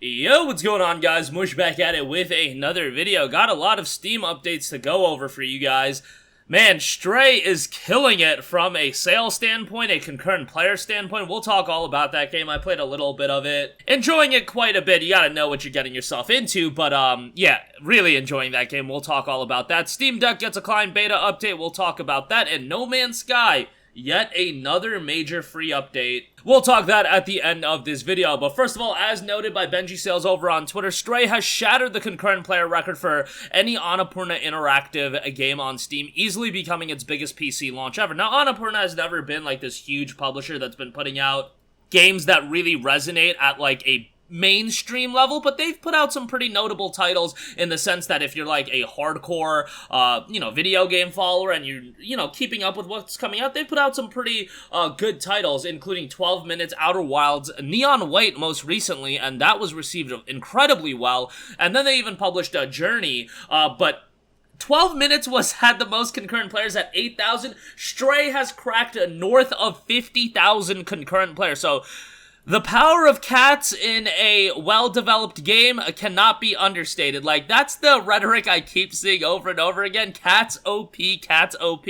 Yo, what's going on, guys? Mush back at it with another video. Got a lot of Steam updates to go over for you guys. Man, Stray is killing it from a sales standpoint, a concurrent player standpoint. We'll talk all about that game. I played a little bit of it. Enjoying it quite a bit. You gotta know what you're getting yourself into, but yeah, really enjoying that game. We'll talk all about that. Steamdeck gets a client beta update. We'll talk about that. And No Man's Sky, yet another major free update. We'll talk that at the end of this video, but first of all, as noted by Benji Sales over on Twitter, Stray has shattered the concurrent player record for any Annapurna Interactive game on Steam, easily becoming its biggest PC launch ever. Now, Annapurna has never been like this huge publisher that's been putting out games that really resonate at like a mainstream level, but they've put out some pretty notable titles in the sense that if you're like a hardcore, video game follower and you're, keeping up with what's coming out, they've put out some pretty good titles, including 12 Minutes, Outer Wilds, Neon White most recently, and that was received incredibly well, and then they even published a Journey, but 12 Minutes had the most concurrent players at 8,000. Stray has cracked north of 50,000 concurrent players, so the power of cats in a well-developed game cannot be understated. Like, that's the rhetoric I keep seeing over and over again. Cats OP, cats OP.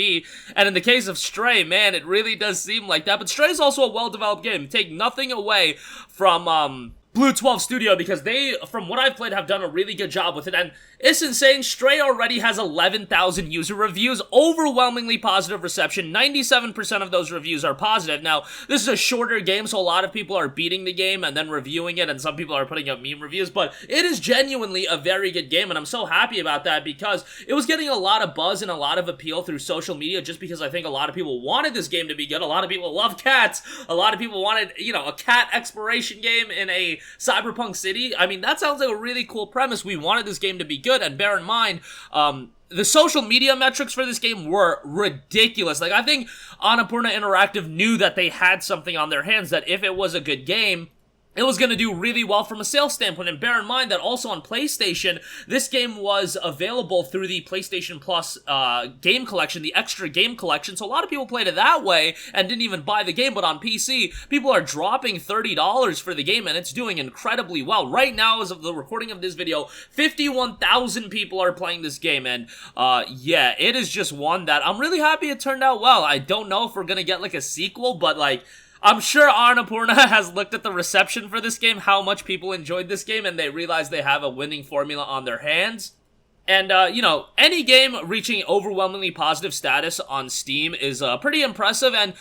And in the case of Stray, man, it really does seem like that. But Stray is also a well-developed game. Take nothing away from, Blue 12 Studio, because they, from what I've played, have done a really good job with it, and it's insane. Stray already has 11,000 user reviews, overwhelmingly positive reception. 97% of those reviews are positive. Now, this is a shorter game, so a lot of people are beating the game and then reviewing it, and some people are putting up meme reviews, but it is genuinely a very good game, and I'm so happy about that because it was getting a lot of buzz and a lot of appeal through social media just because I think a lot of people wanted this game to be good. A lot of people love cats. A lot of people wanted, a cat exploration game in a Cyberpunk City. I mean, that sounds like a really cool premise. We wanted this game to be good, and bear in mind, the social media metrics for this game were ridiculous. Like, I think Annapurna Interactive knew that they had something on their hands, that if it was a good game, it was going to do really well from a sales standpoint, and bear in mind that also on PlayStation, this game was available through the PlayStation Plus game collection, the extra game collection, so a lot of people played it that way and didn't even buy the game, but on PC, people are dropping $30 for the game, and it's doing incredibly well. Right now, as of the recording of this video, 51,000 people are playing this game, and yeah, it is just one that I'm really happy it turned out well. I don't know if we're going to get like a sequel, but like, I'm sure Annapurna has looked at the reception for this game, how much people enjoyed this game, and they realize they have a winning formula on their hands. And, any game reaching overwhelmingly positive status on Steam is pretty impressive, and,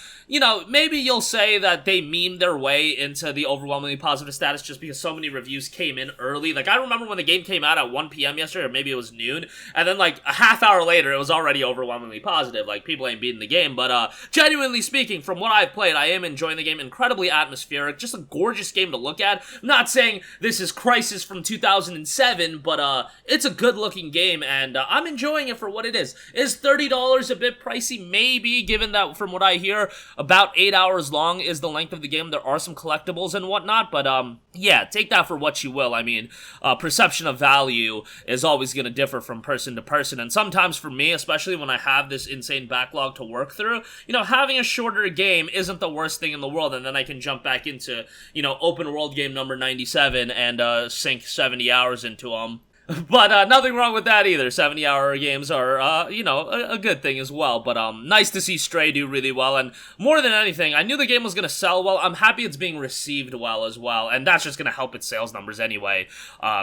maybe you'll say that they memed their way into the overwhelmingly positive status just because so many reviews came in early. Like, I remember when the game came out at 1 p.m. yesterday, or maybe it was noon, and then, like, a half hour later, it was already overwhelmingly positive. Like, people ain't beating the game, but, genuinely speaking, from what I've played, I am enjoying the game. Incredibly atmospheric, just a gorgeous game to look at. I'm not saying this is Crysis from 2007, but, it's a good-looking game, and I'm enjoying it for what it is. Is $30 a bit pricey? Maybe, given that, from what I hear, about 8 hours long is the length of the game. There are some collectibles and whatnot, but yeah, take that for what you will. I mean, perception of value is always going to differ from person to person, and sometimes for me, especially when I have this insane backlog to work through, having a shorter game isn't the worst thing in the world, and then I can jump back into, open world game number 97 and sink 70 hours into them. But nothing wrong with that either. 70-hour games are, a good thing as well. But nice to see Stray do really well. And more than anything, I knew the game was going to sell well. I'm happy it's being received well as well. And that's just going to help its sales numbers anyway.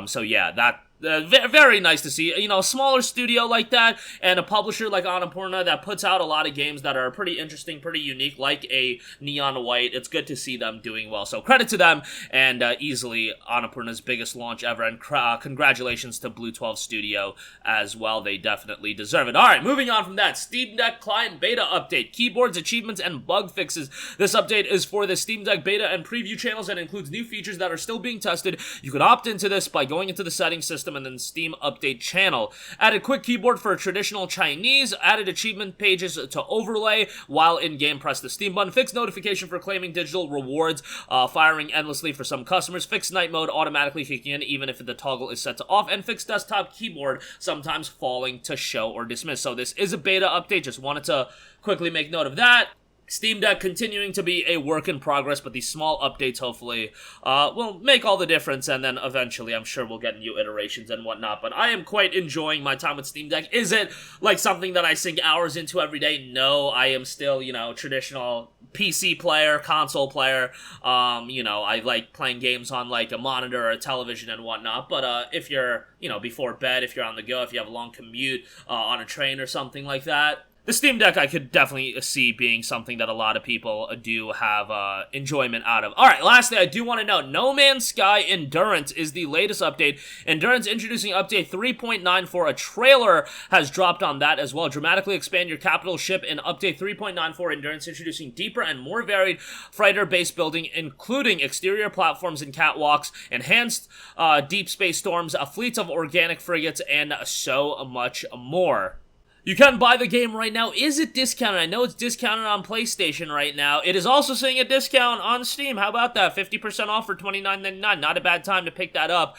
So yeah, that... very nice to see, a smaller studio like that, and a publisher like Annapurna that puts out a lot of games that are pretty interesting, pretty unique, like a Neon White. It's good to see them doing well, so credit to them, and easily Annapurna's biggest launch ever, and congratulations to Blue 12 Studio as well. They definitely deserve it. Alright, moving on from that, Steamdeck Client Beta Update, Keyboards, Achievements, and Bug Fixes. This update is for the Steamdeck Beta and Preview channels and includes new features that are still being tested. You can opt into this by going into the settings system and then Steam Update channel. Added quick keyboard for traditional Chinese, added achievement pages to overlay while in-game, press the Steam button, fixed notification for claiming digital rewards, firing endlessly for some customers, fixed night mode automatically kicking in even if the toggle is set to off, and fixed desktop keyboard sometimes falling to show or dismiss. So this is a beta update, just wanted to quickly make note of that. Steam Deck continuing to be a work in progress, but these small updates hopefully will make all the difference, and then eventually I'm sure we'll get new iterations and whatnot. But I am quite enjoying my time with Steam Deck. Is it like something that I sink hours into every day? No, I am still, you know, traditional PC player, console player. You know, I like playing games on like a monitor or a television and whatnot. But if you're, you know, before bed, if you're on the go, if you have a long commute on a train or something like that, the Steam Deck I could definitely see being something that a lot of people do have enjoyment out of. Alright, lastly, I do want to note, No Man's Sky Endurance is the latest update. Endurance introducing update 3.94. A trailer has dropped on that as well. Dramatically expand your capital ship in update 3.94. Endurance introducing deeper and more varied fighter-based building, including exterior platforms and catwalks, enhanced deep space storms, fleets of organic frigates, and so much more. You can buy the game right now. Is it discounted? I know it's discounted on PlayStation right now. It is also seeing a discount on Steam. How about that? 50% off for $29.99. Not a bad time to pick that up.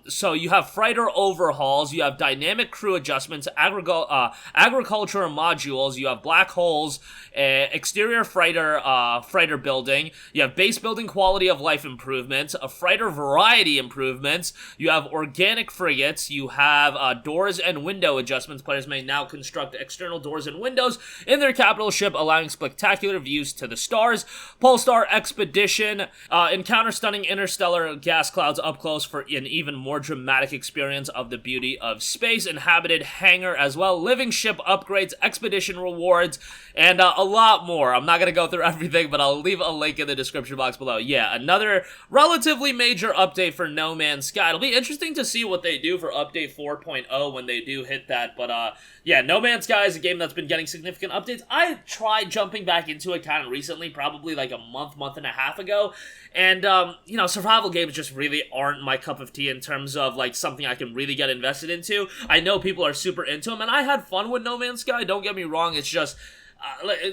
So you have freighter overhauls. You have dynamic crew adjustments, agriculture modules. You have black holes, exterior freighter building. You have base building quality of life improvements, a freighter variety improvements. You have organic frigates. You have doors and window adjustments. Players may now construct external doors and windows in their capital ship, allowing spectacular views to the stars. Polestar Expedition, encounter stunning interstellar gas clouds up close for an even more dramatic experience of the beauty of space. Inhabited hangar as well. Living ship upgrades, expedition rewards, and a lot more. I'm not going to go through everything, but I'll leave a link in the description box below. Yeah, another relatively major update for No Man's Sky. It'll be interesting to see what they do for update 4.0 when they do hit that, but yeah, No Man's Sky is a game that's been getting significant updates. I tried jumping back into it kind of recently, probably like a month and a half ago, and, you know, survival games just really aren't my cup of tea in terms of, like, something I can really get invested into. I know people are super into them, and I had fun with No Man's Sky, don't get me wrong, it's just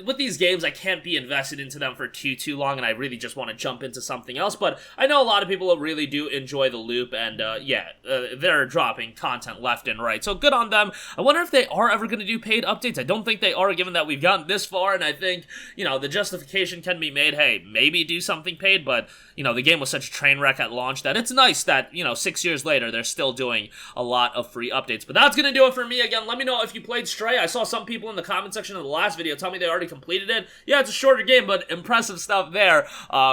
with these games, I can't be invested into them for too long, and I really just want to jump into something else, but I know a lot of people really do enjoy the loop, and yeah, they're dropping content left and right, so good on them. I wonder if they are ever going to do paid updates. I don't think they are, given that we've gotten this far, and I think, you know, the justification can be made, hey, maybe do something paid, but, you know, the game was such a train wreck at launch that it's nice that, you know, 6 years later, they're still doing a lot of free updates. But that's going to do it for me. Again, let me know if you played Stray. I saw some people in the comment section of the last video tell me they already completed it. Yeah, it's a shorter game, but impressive stuff there.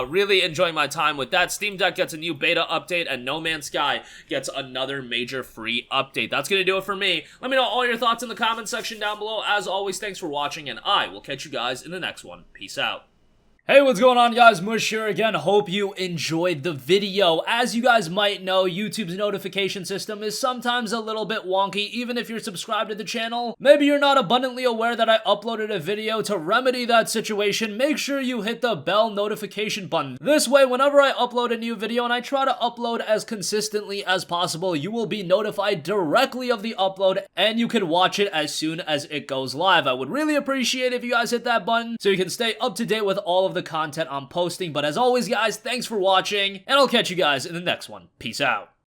Really enjoying my time with that. Steam Deck gets a new beta update, and No Man's Sky gets another major free update. That's going to do it for me. Let me know all your thoughts in the comment section down below. As always, thanks for watching, and I will catch you guys in the next one. Peace out. Hey, what's going on, guys? Mush here again. Hope you enjoyed the video. As you guys might know, YouTube's notification system is sometimes a little bit wonky, even if you're subscribed to the channel. Maybe you're not abundantly aware that I uploaded a video. To remedy that situation, make sure you hit the bell notification button. This way, whenever I upload a new video, and I try to upload as consistently as possible, you will be notified directly of the upload, and you can watch it as soon as it goes live. I would really appreciate if you guys hit that button so you can stay up to date with all of the content I'm posting. But as always, guys, thanks for watching, and I'll catch you guys in the next one. Peace out.